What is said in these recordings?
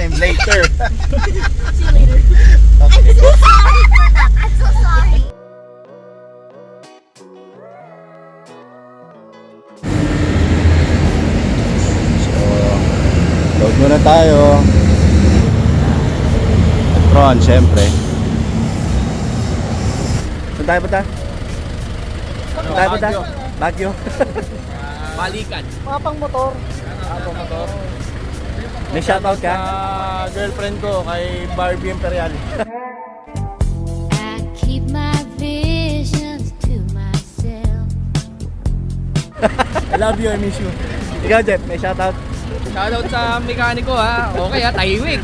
time later. See you later. I'm so sorry for that. I'm so sorry. So, load muna tayo. Tron, syempre. Saan tayo punta? Saan tayo punta? Baguio. Balikan. Mga pang motor. Ako motor. May shoutout ka? Girlfriend ko kay Barbie Imperial. I keep my visions to myself. I love you, I miss you. Ikaw, Jeff, may shoutout? Shoutout sa mekaniko ha. Okay ha, tahimik.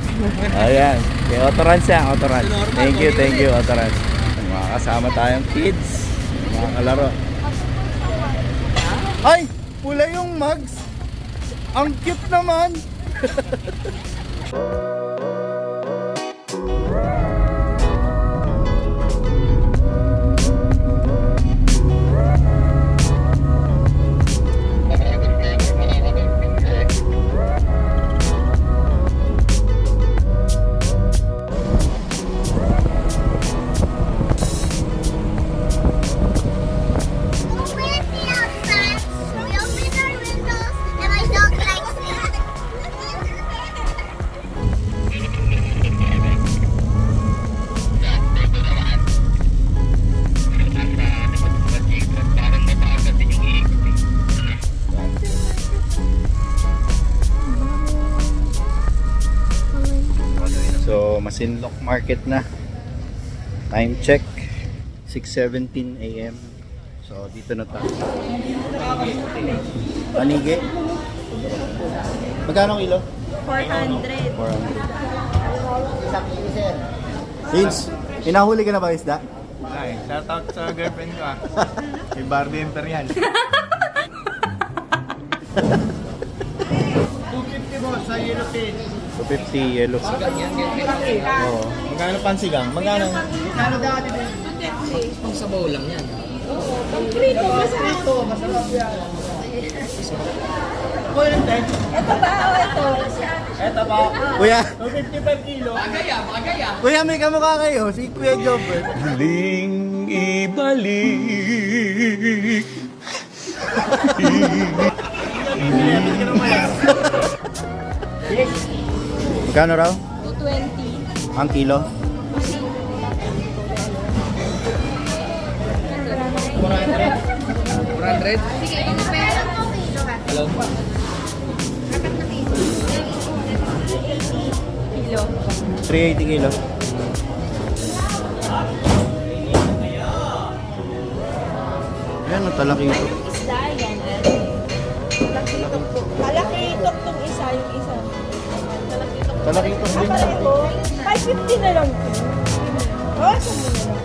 Ayan, kay Autorans yan, Autorans. Thank you, Autorans. Mga kasama tayong kids, mga kalaro. Ay, pula yung mugs. Ang cute naman. So, Masinloc Market na. Time check, 6:17 AM. So, dito na tayo. Panigi. Magkano kilo? 400. 400. Vince, hinahuli ka na ba isda? Ay, shoutout sa girlfriend ko ha. Kay Barbie Imperial. 250 mo sa yellow pin. 250 yellow. Oo. Magkano pansigang? Magkano? Magkano dati din? Pang sabaw lang yan. Prito, Masarap yan. Ako yun, te. ito ba? O ito? Eto pa. Kuya, 255 kilo. kuya, may kamukha kayo. Si Kuya Jobert. Muling ibalik. Magkano raw? 220. Ang kilo? 400? Sige, ito pera mo kilo ha. Hello? Kilo. 380 kilo. Ayan, ang talaki ito. Isda yan. Talakitok po. Talakitok tong isa, yung isa. Talakitok. Talaki ito. Ah, pala ito. 550 na lang ito. Bawasan mo na lang.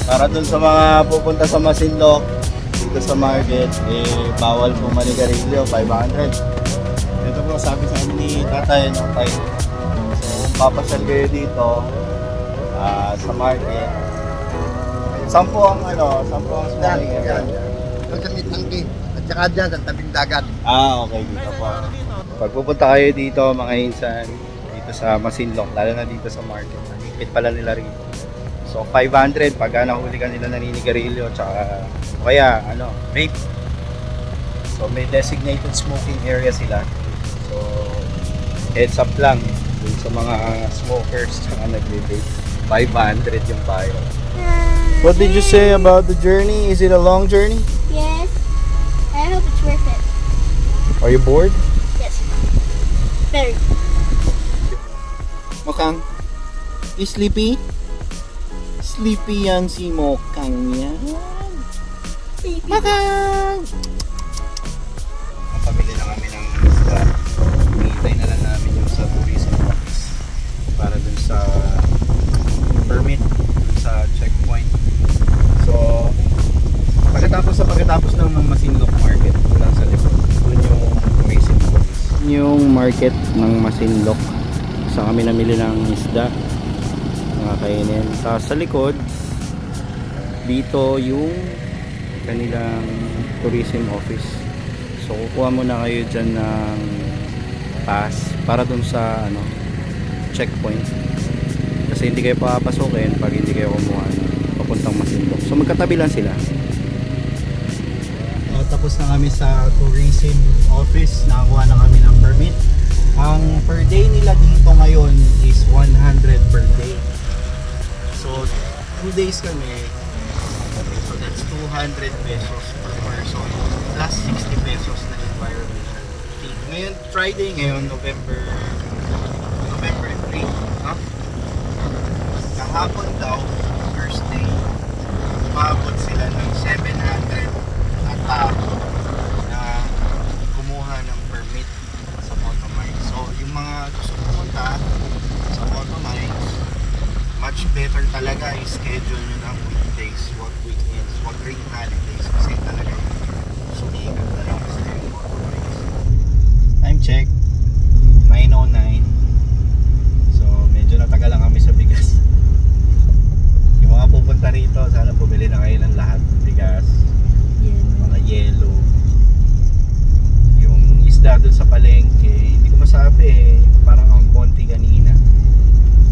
Para dun sa mga pupunta sa Masinloc, dito sa market, bawal po manigarilyo, 500. Ito po sabi sa amin ni tatay, no, tay. So, kung papasyal kayo dito, sa market, 10 ang smoking area. Doon sa may tangke. At saka dyan sa tabing dagat. Okay, dito po. Pag pupunta kayo dito, mga insan, dito sa Masinloc, lalo na dito sa market, higpit pala nila rito. So, 500 pag nahuli ka nila naninigarilyo, tsaka kaya, vape. So, may designated smoking area sila. So, heads up lang dun sa mga smokers tsaka nagbe-vape. 500 yung bayo. What did you say about the journey? Is it a long journey? Yes. I hope it's worth it. Are you bored? Yes. Very. Mokang? You sleepy? Sleepy yan si Mokang yan. Mokang! Pabili na kami ng isda. Hinihintay na lang namin yung sa tourism office para dun sa permit, dun sa checkpoint. So, pagkatapos ng Masinloc Market, lang sa likod, dun yung tourism office. Yung market ng Masinloc. Saan kami namili ng isda, mga kainin. Sa likod, dito yung kanilang tourism office. So So kukuha muna kayo dyan ng pass para dun sa checkpoint. Kasi hindi kayo papasukin pag hindi kayo kumuha ng papuntang Masinloc. So magkatabi lang sila. Tapos na kami sa tourism office. Nakakuha na kami ng permit. Ang per day nila dito ngayon is 100 per day. So 2 days kami. So that's 200 pesos per person plus 60 pesos na environmental fee. Ngayon Friday, ngayon November 3, no? Kahapon daw, first day, umabot sila ng 700 na tao na kumuha ng permit sa Motomines. So yung mga gusto pumunta sa Motomines, much better talaga i-schedule nyo ng weekdays, wag weekends, wag ring holidays kasi talaga sumikat talaga sa yung Motomines. Time check 9:09. So medyo natagal lang kami sa bigas. Yung mga pupunta rito, sana bumili na kayo ng lahat ng bigas, mga yelo, yung isda dun sa palengke. Hindi ko masabi parang ang konti kanina,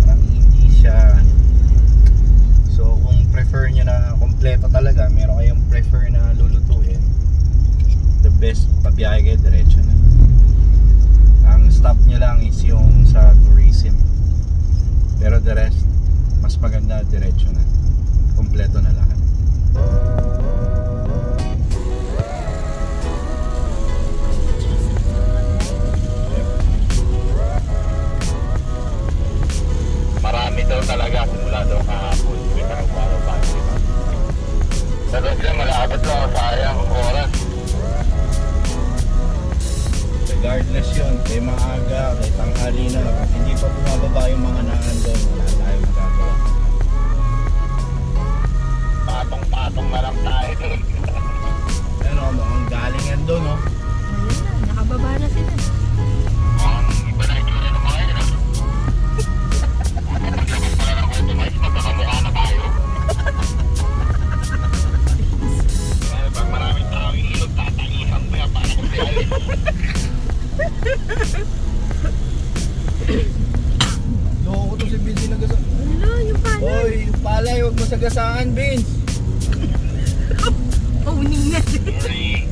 parang hindi siya. So kung prefer nyo na kompleto talaga, meron kayong prefer na lulutuin, the best, pabiyahe kayo diretso na. Ang stop nyo lang is yung sa tourism, pero the rest mas maganda diretso na, kompleto na lahat. Marami daw talaga simula daw kahapon. May araw-araw pa sila. Pero sila malapit lang, sayang ang oras. Regardless yun, kay maaga, kay tanghali na, kung hindi pa bumababa yung mga naandun, wala tayong magagawa. Patong-patong na lang tayo. Ano, mukhang galingan doon, no? Ayun na, nakababa na sila. Ang iba na itsura ng mga yun. Maglabas pala ng automate, magkakamukha na tayo. Pag maraming tao yung ilog, tatangisan mo yan para kung sila. Loko to si Vince nagasaan. Ano, yung palay. Hoy, yung palay, huwag mo sagasaan, Vince. Owning na rin.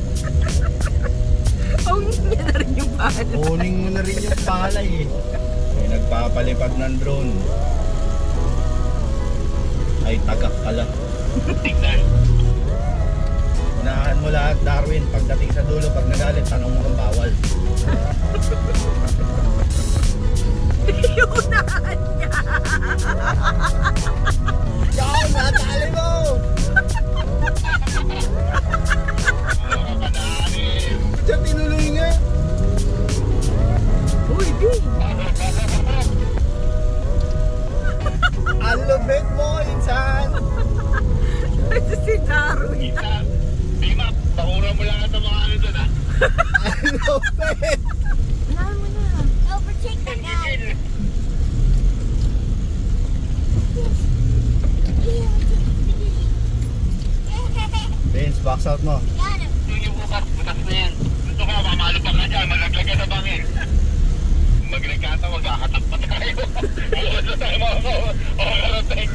Owning niya na rin yung palay. Owning mo na rin yung palay eh. May nagpapalipad ng drone. Ay, tagak pala. Tignan. Unahan mo lahat, Darwin. Pagdating sa dulo, pag nagalit, tanong mo kung bawal. Yung unahan niya. Yaw, natali mo! Diyan tinuloy nga. Uy, di. Ang lupit mo, insan! Ito si Darwin. Isa, Bima, pakura mo lang ito mga ano doon ah. Ang lupit! Unahan mo na. Overtake the guy. Vince, box out mo. Got him. Yung bukas na yan. Gusto ko, mamalo pa ka dyan, malaglag ka na bangin. Magregata, magkakatak pa tayo. Bukas na tayo mga overtake.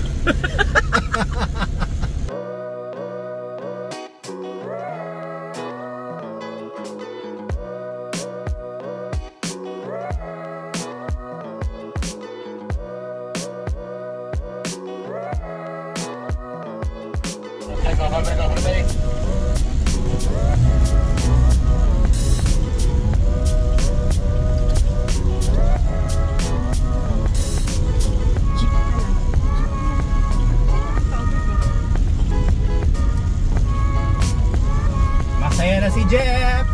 Masaya na si Jeff!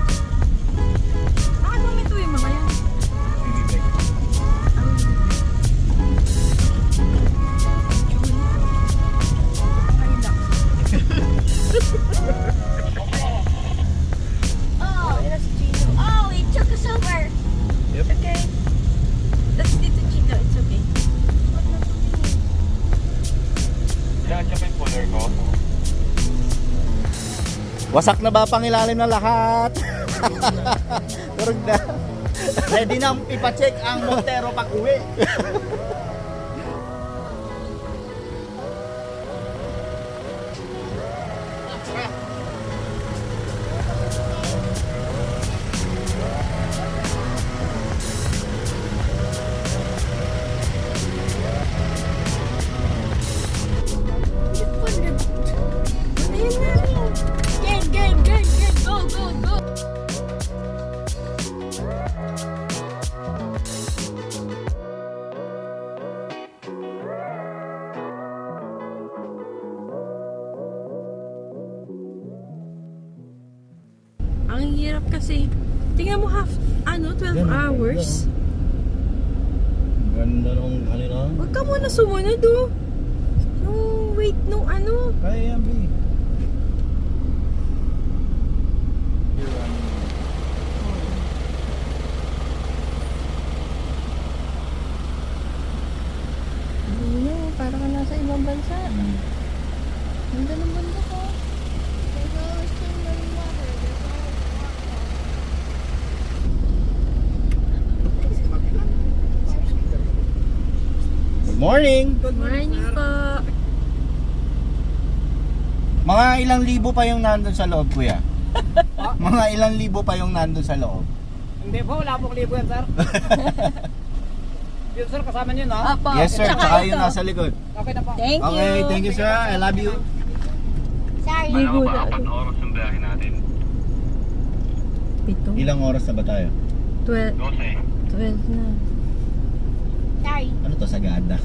Bakit bumito yung mga yan? Oh, that's Gino. Oh, he took us over. Yep. Okay. That's Tito Chito. It's okay. Yan, siya pa yung cooler ko. Wasak na ba pangilalim na lahat? Turog na. Ready na ipacheck ang Montero pag uwi. Ayun na. Game. Go. Ang hirap kasi. Tingnan mo 12 hours. Ganda nung kanina. Huwag ka muna sumunod Yung wait nung Kaya yan, B. Para ka nasa ibang bansa. Ganda ng banda ko. Good morning! Good morning po. Mga ilang libo pa yung nandun sa loob, kuya? Mga ilang libo pa yung nandun sa loob? Hindi po, wala pong libo yan, sir. Yun, sir, kasama niyo, no? Apo. Yes, sir. Tsaka yung nasa likod. Okay na po. Thank you. Okay, thank you, sir. I love you. Sorry. Alam mo ba, 4 oras yung biyahe natin? Pito. Ilang oras na ba tayo? 12 12. na. Sorry. Ano to, Sagada?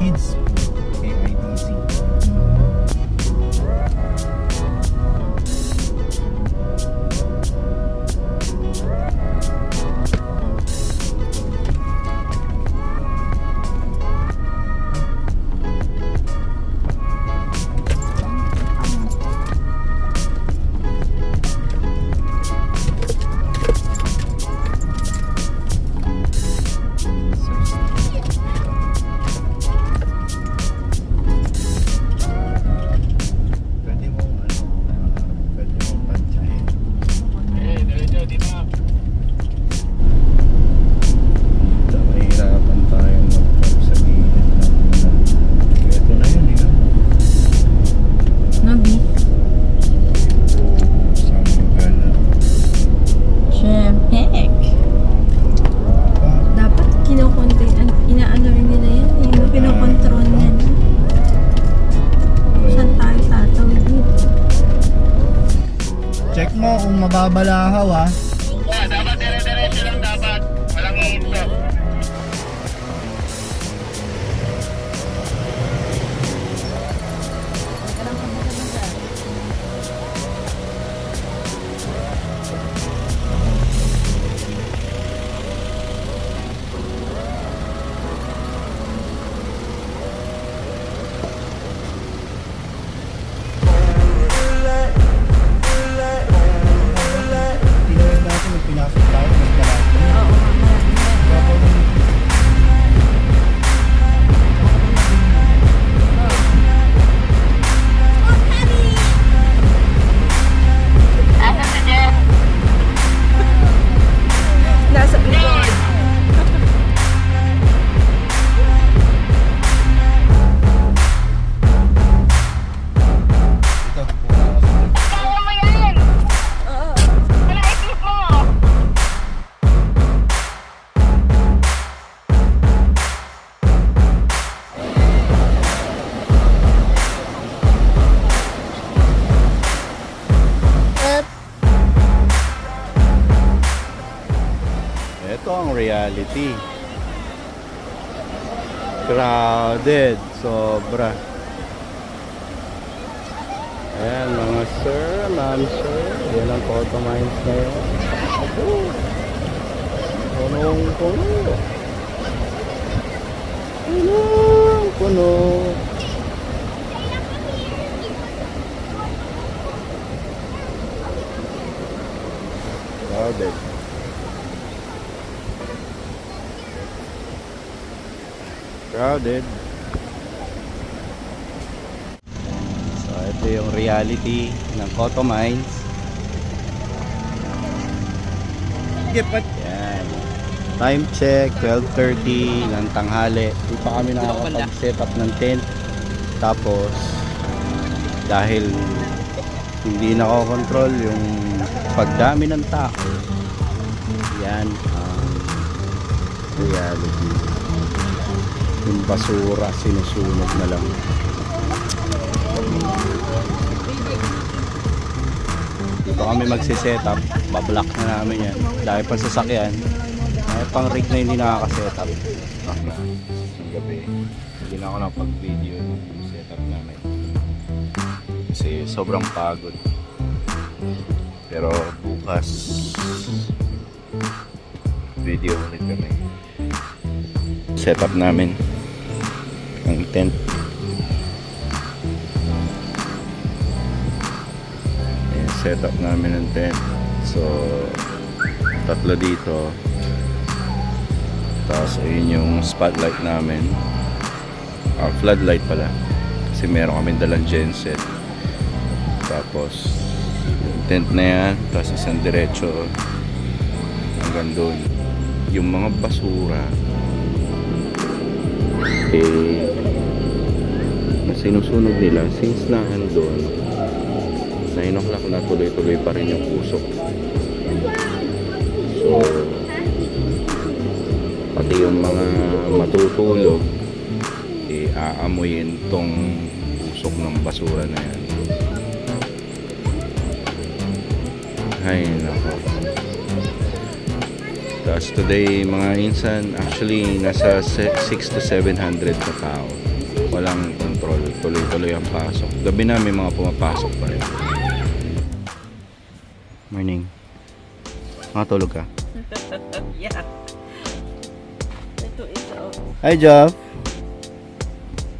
Kids. KIDC. Pwede mong pwede mong pantsahin. Diretso, di ba? Ito, mahirapan tayong mag-park sa gilid lang muna. Ito na yun, yun. Nabi? Samagana. Siyempre. Dapat inaano rin nila yan. Yung kinokontrol yan. Saan tayo tatawid dito? Check mo kung mababalahaw ha. Dapat dire-diretso lang dapat. Walang i-stop. Tinawag natin nung pinasok tayo. Mas malaki. Oo, marami. Nasa likod. Ito. Ito ang reality. Crowded. Sobra. Ayan mga sir, ma'am sir. Yan ang photo mines na yun. Punong-puno. Punong-puno. Crowded. So, ito yung reality ng Cotto Mines. Yan. Time check, 12:30 ng tanghali. Di pa kami nakakapag-set up ng tent. Tapos, dahil hindi nakokontrol yung pagdami ng tao, yan ang reality. Yung basura sinusunog na lang. Dito kami magsiset up, bablock na namin yan dahil pa sasakyan ay pang rig na hindi nakaka-set up. Ng gabi hindi na ako nakapag-video yung setup namin kasi sobrang pagod, pero bukas video ulit kami. Setup namin ang tent. Ayan, setup namin ang tent. So, tatlo dito. Tapos, ayun yung spotlight namin. Floodlight pala. Kasi meron kami dalang genset. Tapos, yung tent na yan. Tapos, isang diretso hanggang doon. Yung mga basura na sinusunog nila since na doon 9 o'clock na, tuloy-tuloy pa rin yung usok. So pati yung mga matutulog aamuyin tong usok ng basura na yan. Ay nako. Tapos today mga insan, actually nasa 600 to 700 na tao. Walang control, tuloy-tuloy ang pasok. Gabi na may mga pumapasok pa rin. Morning. Makatulog ka? Yeah. Ito is Hi Jeff.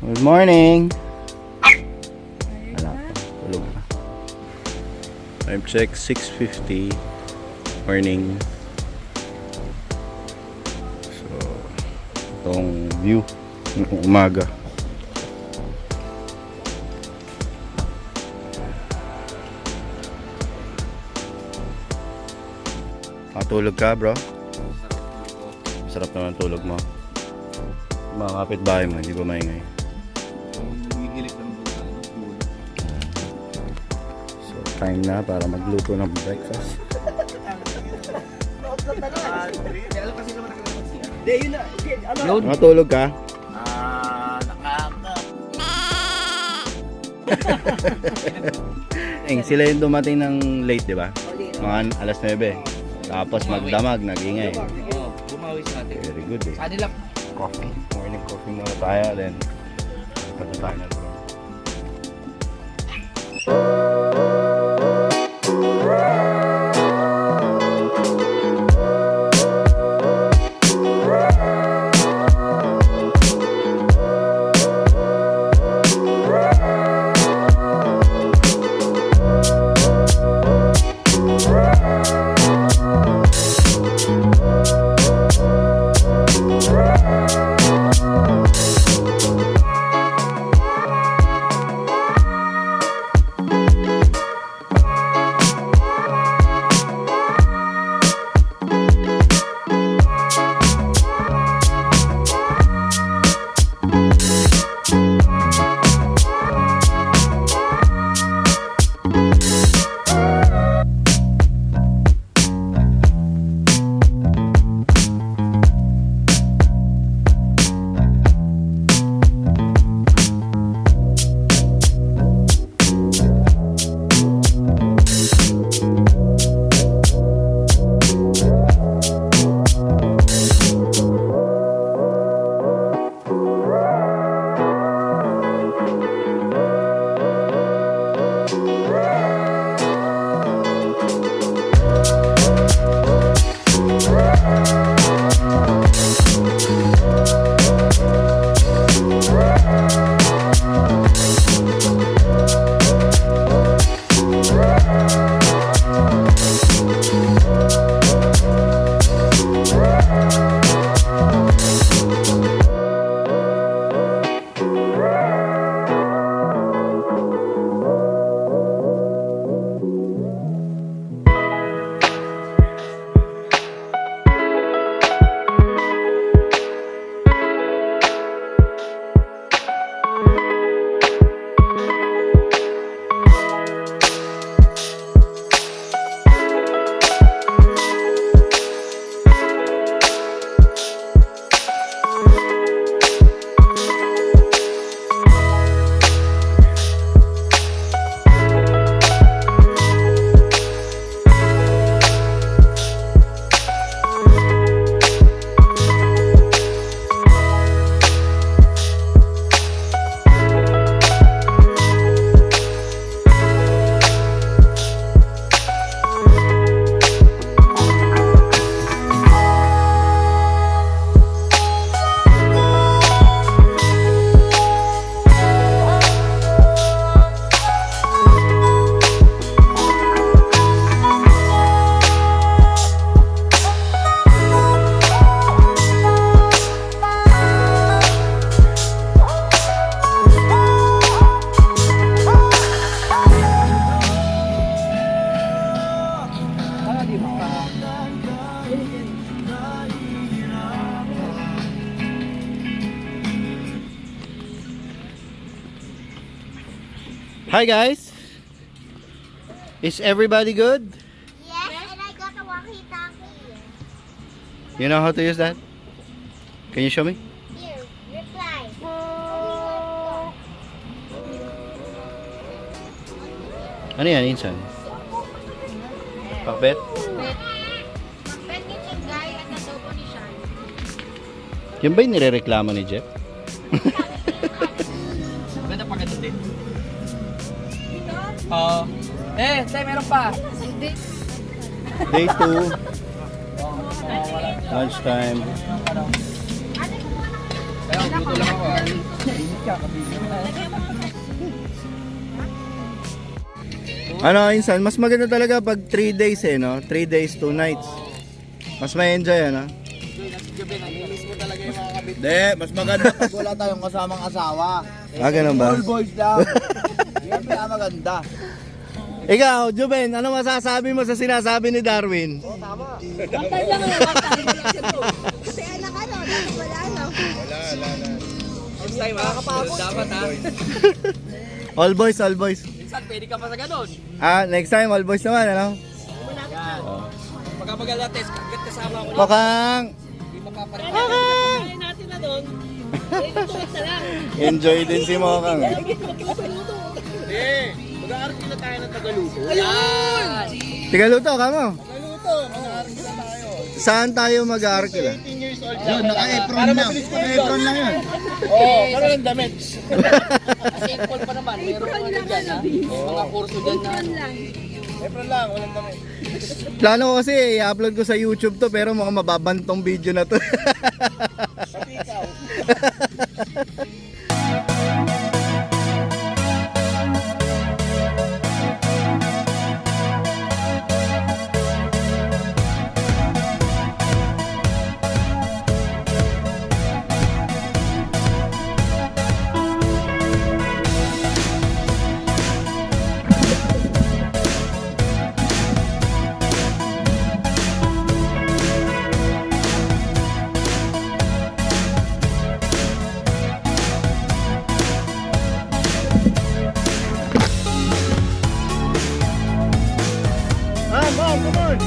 Good morning. Wala pa, tulog ka. Time check 6:50 morning. Itong view ng umaga. Matulog ka bro? Sarap naman tulog mo. Mga kapitbahay mo, hindi ba maingay? So time na para magluto ng breakfast. Matulog ka? Sila yung dumating ng late, di ba? Mga alas 9. Tapos magdamag, nag-ingay. Bumawi sa atin. Very good eh. Sa kanila, Coffee. Morning coffee muna tayo. Then, punta tayo na bro. Hi guys. Is everybody good? Yes, and I got a walkie-talkie. You know how to use that? Can you show me? Here, reply. Ano yan, Insan? Pakbet? Bet ni Chingay at adobo ni Sean. Yan ba yung nirereklamo ni Jeff? Ganda pa ganun din. Oo. Tay, meron pa. Day 2. Lunchtime. Kaya, dito lang ako. Ano, Insan, mas maganda talaga pag 3 days eh, no? 3 days, 2 nights. Mas may enjoy, ano? Hindi, mas maganda pag wala tayong kasamang asawa. Ganun ba? All boys lang. Yan kaya maganda. Ikaw, Juben, ano masasabi mo sa sinasabi ni Darwin? Bantay lang ang bantay. Kasi anak ano, dapat wala no. Next time ha, dapat ha. All boys, all boys. Minsan, pwede ka pa sa ganun. Next time, all boys naman, ano? Yan. Pagka mag-alates, agad kasama ko lang. Mukhang Hindi mapaparin. Kaya natin na doon. Itutuwid na lang. enjoy din si Mukhang. Mag-aarki na tayo ng Tagaluto. Yan. Tiga luto, kamo. Tagaluto, mag-aarki na tayo. Saan tayo mag-aarkila? 18 years old. Yun, naka-apron lang. Naka-apron lang yun. Oo, para lang damit. Simple pa naman. Meron ano dyan ha. Mga kurso dyan na. Apron lang, walang damit. Plano ko kasi i-upload ko sa YouTube to pero mukhang mababantong video na to. Pati ikaw. Come on.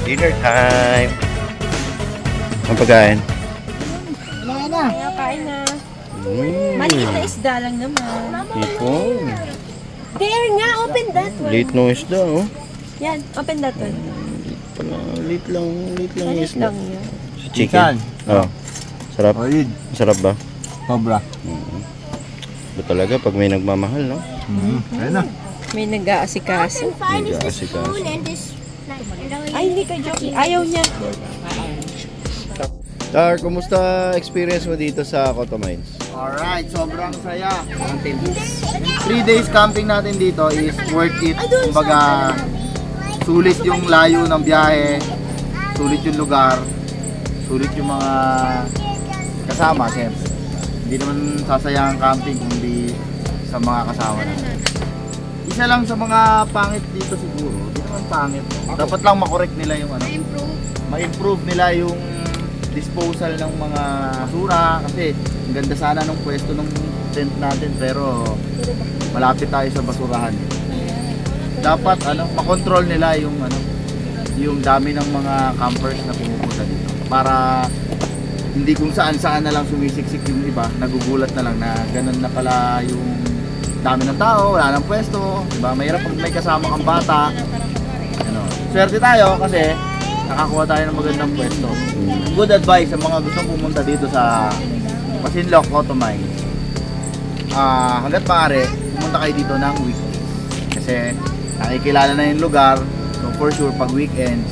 Dinner time. Ang pagkain? Kaya kain na. Maliit na isda lang naman. Hipon. There nga, open that one. Late no isda, oh. Yan, open that one. Late lang yung Maliit isda. lang yun. Chicken. Oh. Sarap. Solid. Sarap ba? Sobra. Ba talaga pag may nagmamahal, no? Ayun na. May nag-aasikaso. Nag-aasikaso. Ay, hindi ka joking. Ayaw niya. Tar, kumusta experience mo dito sa Coto Mines? Alright, sobrang saya. 3 days camping natin dito is worth it. Kumbaga, sulit yung layo ng biyahe, sulit yung lugar. sulit yung mga kasama, siyempre. Hindi naman sasayang ang camping kundi sa mga kasama natin. Isa lang sa mga pangit dito siguro, hindi naman pangit. Dapat lang makorek nila yung ano, ma-improve nila yung disposal ng mga basura kasi ang ganda sana ng pwesto ng tent natin pero malapit tayo sa basurahan. Dapat ano, makontrol nila yung ano, yung dami ng mga campers na pumupunta dito para hindi kung saan-saan na lang sumisiksik yung iba, nagugulat na lang na ganun na pala yung dami ng tao, wala nang pwesto, diba? Mahirap pag may kasama kang bata. Ano, swerte tayo kasi nakakuha tayo ng magandang pwesto. Good advice sa mga gustong pumunta dito sa Masinloc, Cotomines. Hanggat maaari, pumunta kayo dito ng weekdays. Kasi nakikilala na yung lugar, so for sure pag weekends,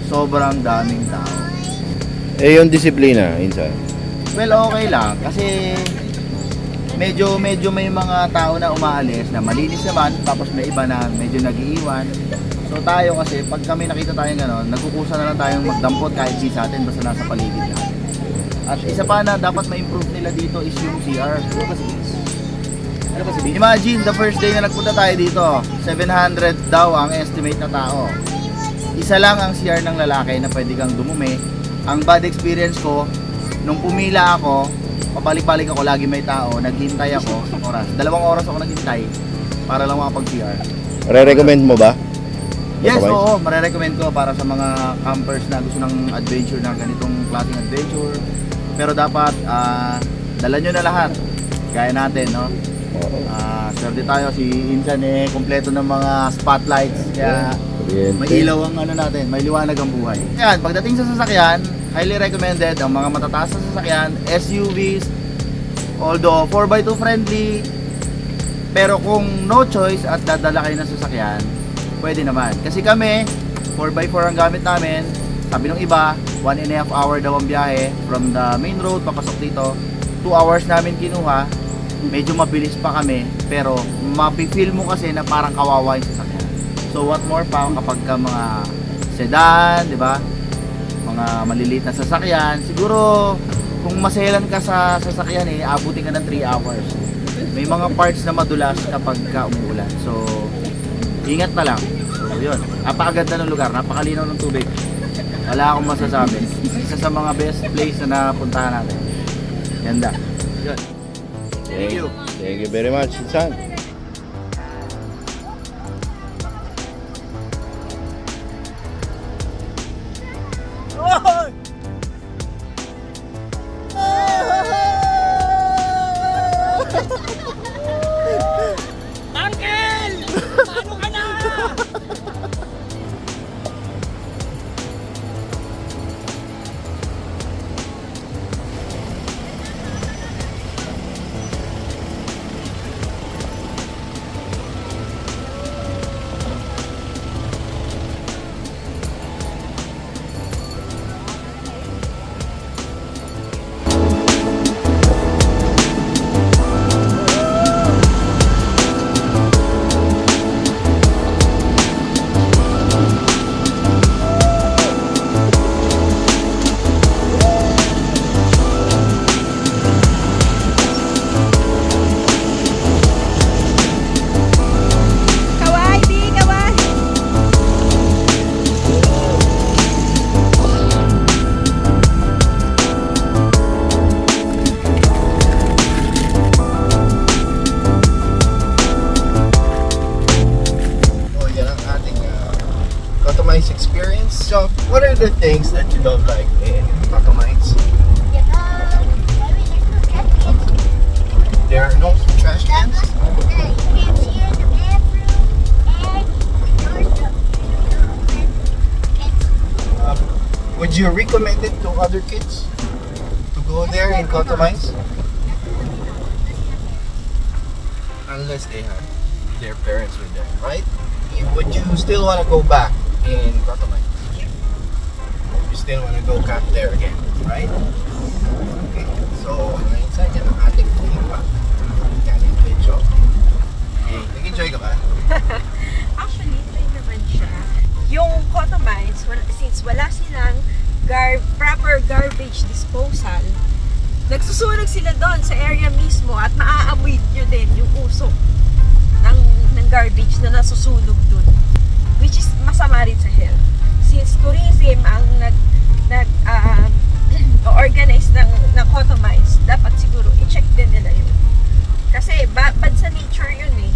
sobrang daming tao. Eh, yung disiplina, Insan. Well, okay lang kasi medyo may mga tao na umaalis na malinis naman tapos may iba na medyo nag-iiwan. So tayo kasi pag kami nakita tayong gano'n, nagkukusa na lang tayong magdampot kahit di sa atin basta nasa paligid natin. At isa pa na dapat ma-improve nila dito is yung CR. Ano ba sabihin? Imagine, the first day na nagpunta tayo dito, 700 daw ang estimate na tao. Isa lang ang CR ng lalaki na pwede kang dumumi. Ang bad experience ko, nung pumila ako, pabalik-balik ako, lagi may tao, naghintay ako, oras. 2 oras ako naghintay para lang makapag-CR. Re-recommend mo ba? Yes, Cotomines? oo, marerecommend ko para sa mga campers na gusto ng adventure na ganitong klaseng adventure. Pero dapat, dala nyo na lahat. Gaya natin, no? Swerte tayo, si Insan kompleto ng mga spotlights. Kaya may ilaw ang ano natin, may liwanag ang buhay. Yan, pagdating sa sasakyan, highly recommended ang mga matataas na sasakyan, SUVs, although 4x2 friendly, pero kung no choice at dadala kayo ng sasakyan, pwede naman. Kasi kami, 4x4 ang gamit namin, sabi ng iba, 1.5 hour daw ang biyahe from the main road, papasok dito, 2 hours namin kinuha, medyo mabilis pa kami, pero mapifeel mo kasi na parang kawawa yung sasakyan. So what more pa kapag ka mga sedan, di ba? Mga maliliit na sasakyan, siguro kung maselan ka sa sasakyan abutin ka ng 3 hours. May mga parts na madulas kapag ka umuulan. So ingat na lang. So yun, napakaganda ng lugar, napakalinaw ng tubig. Wala akong masasabi. Isa sa mga best place na napuntahan natin. Ganda. Yun. Thank you. Thank you very much, Insan. Experience. So, what are the things that you don't like in Cotomines? There are no trash cans. Would you recommend it to other kids to go there in Cotomines? Unless they had their parents with them, right? Would you still want to go back in Cotomines? You still want to go camp there again, right? Okay, so inside yan ang ating feedback. Yan yung video. Okay, nag-enjoy ka ba? Actually, try naman siya. Yung Cotomines, since wala silang proper nagsusunog sila doon sa area mismo at maaamoy nyo din yung usok ng garbage na nasusunog doon. Which is masama rin sa health. Since tourism ang organize ng Cotomines, dapat siguro i-check din nila yun. Kasi bad sa nature yun eh.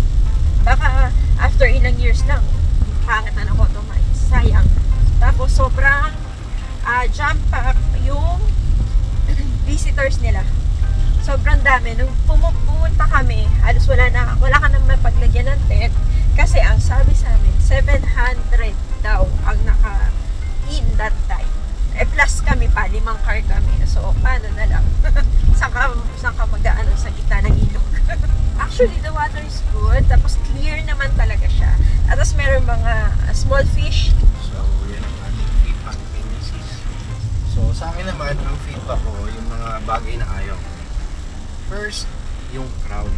Baka after ilang years lang, pangit na ng Cotomines. Sayang. Tapos sobrang jam-pack yung visitors nila. Sobrang dami. Nung pumunta kami, halos wala ka nang mapaglagyan ng tent. Kasi ang sabi sa amin, 700 daw ang naka-in that time. Plus kami pa, 5 car kami. So, paano na lang? saan ka mag-ano sa gitna ng ilog? Actually, the water is good. Tapos clear naman talaga siya. At tapos meron mga small fish. So, yan ang ating feedback kay Mrs. So, sa akin naman, ang feedback ko, yung mga bagay na ayaw ko. First, yung crowd.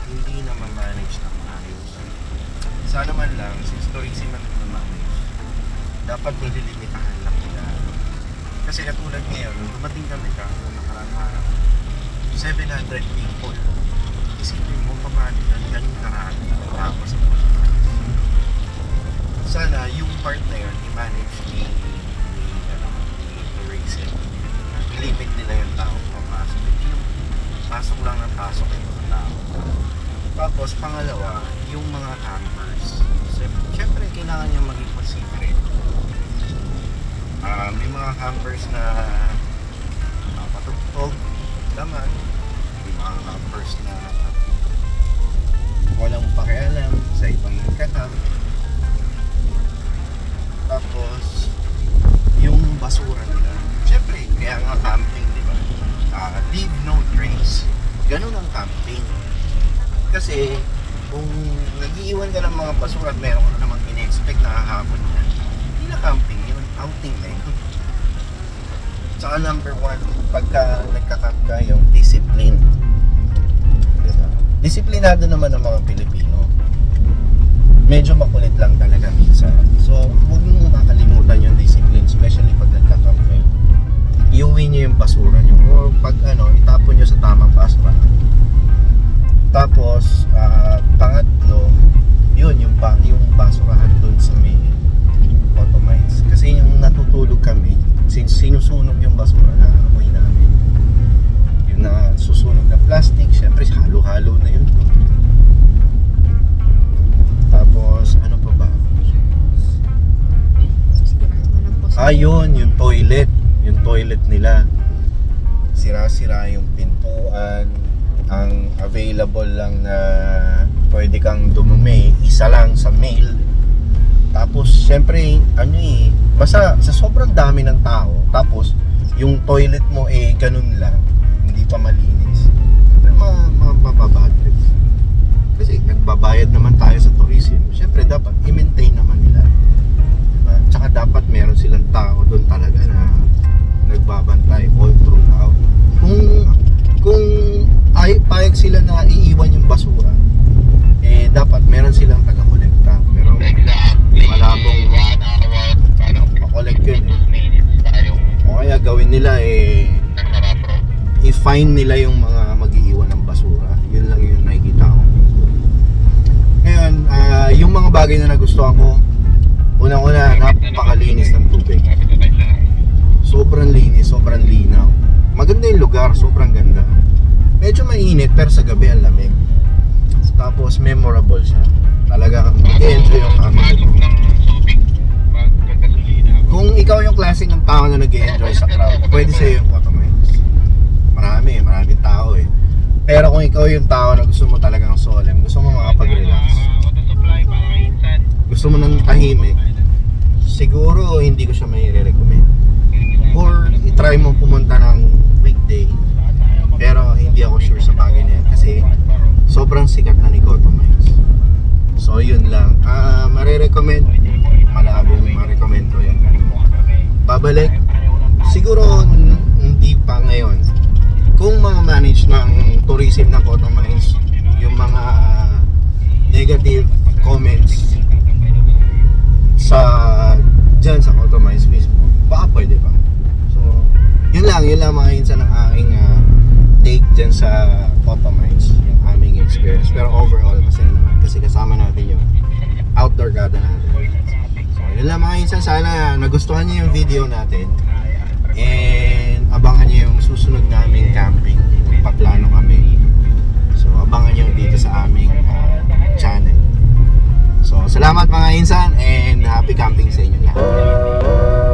Hindi na ma-manage ng maayos. Sana man lang, since tourism na ma-manage, dapat nililimitahan lang nila. Kasi katulad ngayon, nung dumating kami nung nakarang araw, 700 people. Isipin mo, paano yan yung karami na tao sa Pilipinas. Sana yung part na yun, i-manage ni tourism. I-limit nila yung tao papasok. Hindi yung pasok lang ng pasok yung mga tao. Tapos pangalawa, yung mga campers. Siyempre, kailangan niya maging considerate. May mga campers na patugtog laman. May mga campers na walang pakialam sa ibang nagkakam. Tapos yung basura nila, siyempre kaya nga camping, di ba? Leave no trace. Ganun ang camping. Kasi kung nag-iiwan ka ng mga basura at meron ka namang in-expect na hahabol na, hindi na camping yun, outing na yun. Saka number 1, pagka nagka-camp ka, yung discipline. Diba? Disiplinado naman ang mga Pilipino. Medyo makulit lang talaga minsan. So, huwag mo makakalimutan yung discipline, especially pag nagka-camp kayo. Iuwi nyo yung basura nyo, or pag itapon nyo sa tamang basura. Tapos, pangatlo, yun, yung basurahan dun sa may Cotomines. Kasi yung natutulog kami, since sinusunog yung basura na amoy namin, yung nasusunog na plastic, syempre halo-halo na yun. Tapos, ano pa ba? Yun, yung toilet nila. Sira-sira yung pintuan. Ang available lang na pwede kang dumumi, isa lang sa mail. Tapos syempre basta sa sobrang dami ng tao, tapos yung toilet mo ganun lang, hindi pa malinis. Syempre mababad trip. Kasi nagbabayad naman tayo sa tourism, syempre dapat i-maintain naman nila, diba? Tsaka dapat meron silang tao doon talaga na nagbabantay all throughout. Kung payag sila na iiwan yung basura, dapat meron silang taga-kolekta. Pero malabong makolekt yun o kaya gawin nila i-fine nila yung mga mag-iiwan ng basura. Yun lang yung nakikita ko. Ngayon, yung mga bagay na nagustuhan ko, unang-una, napakalinis ng tubig. Sobrang linis, sobrang linaw. Maganda yung lugar, sobrang ganda. Medyo mainit pero sa gabi ang lamig. Tapos memorable siya. Talaga mag-enjoy yung family. Kung ikaw yung klase ng tao na nag-enjoy sa crowd, pwede sa'yo yung Cotomines. Maraming tao Pero kung ikaw yung tao na gusto mo talagang solemn, gusto mo makapag-relax, gusto mo ng tahimik, siguro hindi ko siya may re-recommend. Or i-try mo pumunta ng weekday. Pero hindi ako sure sa bagay na yan kasi sobrang sikat na ni Cotomines. So yun lang, marirecommend, malabong ma-recommend ko yan. Babalik, siguro hindi pa ngayon. Kung mga manage ng tourism ng Cotomines, yung mga negative comments dyan sa Cotomines mismo, baka pwede pa. So yun lang mga insan ng aking take dyan sa Photomines, yung aming experience. Pero overall, masaya naman kasi kasama natin yung outdoor garden natin. So, yun lang mga insan. Sana nagustuhan niyo yung video natin. And abangan niyo yung susunod naming camping. Paplano kami. So, abangan niyo dito sa aming channel. So, salamat mga insan and happy camping sa inyo lahat.